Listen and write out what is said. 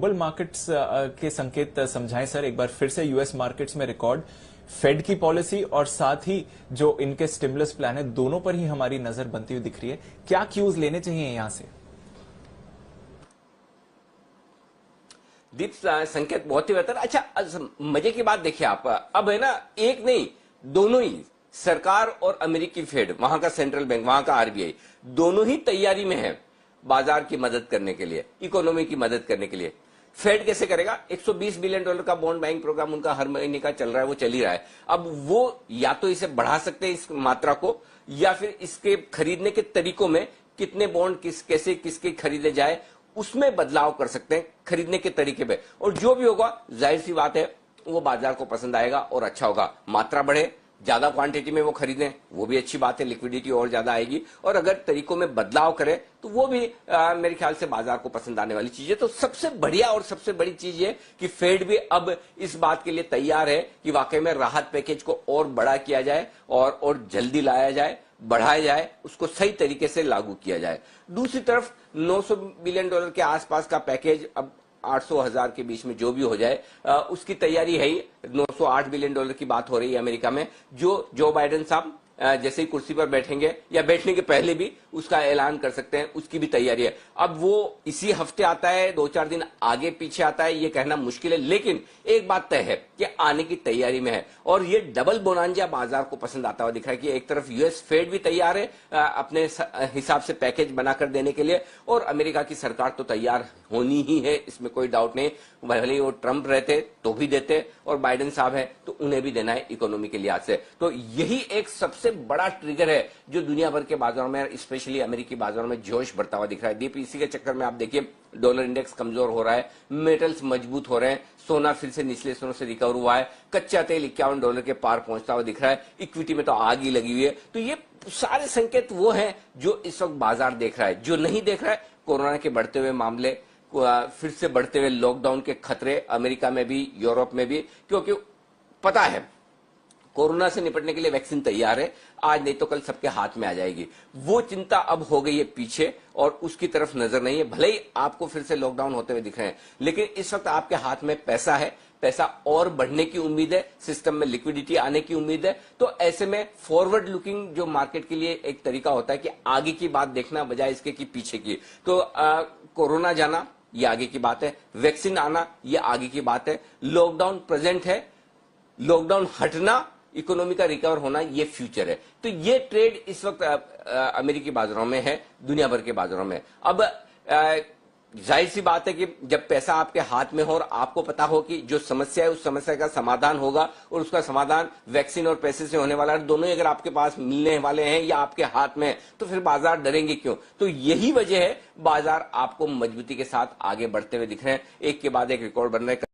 Global markets के संकेत समझाएं सर, एक बार फिर से यूएस मार्केट्स में रिकॉर्ड, फेड की पॉलिसी और साथ ही जो इनके स्टिमुलस प्लान है, दोनों पर ही हमारी नजर बनती हुई दिख रही है। क्या क्यूज लेने चाहिए यहां से? दीप, संकेत बहुत ही बेहतर। अच्छा, मजे की बात देखिए आप, अब है ना, एक नहीं दोनों ही, सरकार और अमेरिकी फेड, वहां का सेंट्रल बैंक, वहां का आरबीआई, दोनों ही तैयारी में है बाजार की मदद करने के लिए, इकोनॉमी की मदद करने के लिए। फेड कैसे करेगा? $120 बिलियन का बॉन्ड बाइंग प्रोग्राम उनका हर महीने का चल रहा है, वो चल ही रहा है। अब वो या तो इसे बढ़ा सकते हैं इस मात्रा को, या फिर इसके खरीदने के तरीकों में कितने बॉन्ड कैसे किसके खरीदे जाए उसमें बदलाव कर सकते हैं, खरीदने के तरीके पे। और जो भी होगा, जाहिर सी बात है, वो बाजार को पसंद आएगा और अच्छा होगा। मात्रा बढ़े, ज्यादा क्वांटिटी में वो खरीदें, वो भी अच्छी बात है, लिक्विडिटी और ज्यादा आएगी। और अगर तरीकों में बदलाव करें तो वो भी मेरे ख्याल से बाजार को पसंद आने वाली चीज है। तो सबसे बढ़िया और सबसे बड़ी चीज है कि फेड भी अब इस बात के लिए तैयार है कि वाकई में राहत पैकेज को और बड़ा किया जाए और जल्दी लाया जाए, बढ़ाया जाए, उसको सही तरीके से लागू किया जाए। दूसरी तरफ $900 बिलियन के आसपास का पैकेज, अब 800,000 के बीच में जो भी हो जाए, उसकी तैयारी है ही। $908 बिलियन की बात हो रही है अमेरिका में, जो जो बाइडेन साहब जैसे ही कुर्सी पर बैठेंगे या बैठने के पहले भी उसका ऐलान कर सकते हैं, उसकी भी तैयारी है। अब वो इसी हफ्ते आता है, 2-4 दिन आगे पीछे आता है, ये कहना मुश्किल है, लेकिन एक बात तय है कि आने की तैयारी में है। और ये डबल बोनांजा बाजार को पसंद आता हुआ दिख रहा है कि एक तरफ यूएस फेड भी तैयार है अपने हिसाब से पैकेज बनाकर देने के लिए, और अमेरिका की सरकार तो तैयार होनी ही है, इसमें कोई डाउट नहीं। भले वो ट्रंप रहते तो भी देते, और बाइडेन साहब है तो उन्हें भी देना है इकोनॉमी के लिहाज से। तो यही एक सबसे बड़ा ट्रिगर है जो दुनिया भर के बाजारों में, स्पेशली अमेरिकी बाजारों में जोश बढ़ता हुआ दिख रहा है। दीप, इसी के चक्कर में आप देखिए डॉलर इंडेक्स कमजोर हो रहा है, मेटल्स मजबूत हो रहे हैं, सोना फिर से निचले स्तरों से रिकवर हुआ है, कच्चा तेल $51 के पार पहुंचता हुआ दिख रहा है, इक्विटी में तो आग ही लगी हुई है। तो ये सारे संकेत वो हैं जो इस वक्त बाजार देख रहा है। जो नहीं देख रहा है, कोरोना के बढ़ते हुए मामले, फिर से बढ़ते हुए लॉकडाउन के खतरे अमेरिका में भी, यूरोप में भी, क्योंकि पता है कोरोना से निपटने के लिए वैक्सीन तैयार है, आज नहीं तो कल सबके हाथ में आ जाएगी। वो चिंता अब हो गई है पीछे और उसकी तरफ नजर नहीं है। भले ही आपको फिर से लॉकडाउन होते हुए दिख रहे हैं, लेकिन इस वक्त आपके हाथ में पैसा है, पैसा और बढ़ने की उम्मीद है, सिस्टम में लिक्विडिटी आने की उम्मीद है। तो ऐसे में फॉरवर्ड लुकिंग जो मार्केट के लिए एक तरीका होता है कि आगे की बात देखना बजाय इसके कि पीछे की। तो कोरोना जाना ये आगे की बात है, वैक्सीन आना ये आगे की बात है, लॉकडाउन प्रेजेंट है, लॉकडाउन हटना, इकोनॉमी का रिकवर होना ये फ्यूचर है। तो ये ट्रेड इस वक्त अमेरिकी बाजारों में है, दुनिया भर के बाजारों में। अब जाहिर सी बात है कि जब पैसा आपके हाथ में हो और आपको पता हो कि जो समस्या है उस समस्या का समाधान होगा और उसका समाधान वैक्सीन और पैसे से होने वाला है, दोनों ही अगर आपके पास मिलने वाले हैं या आपके हाथ में, तो फिर बाजार डरेंगे क्यों? तो यही वजह है बाजार आपको मजबूती के साथ आगे बढ़ते हुए दिख रहे हैं, एक के बाद एक रिकॉर्ड बन रहे हैं।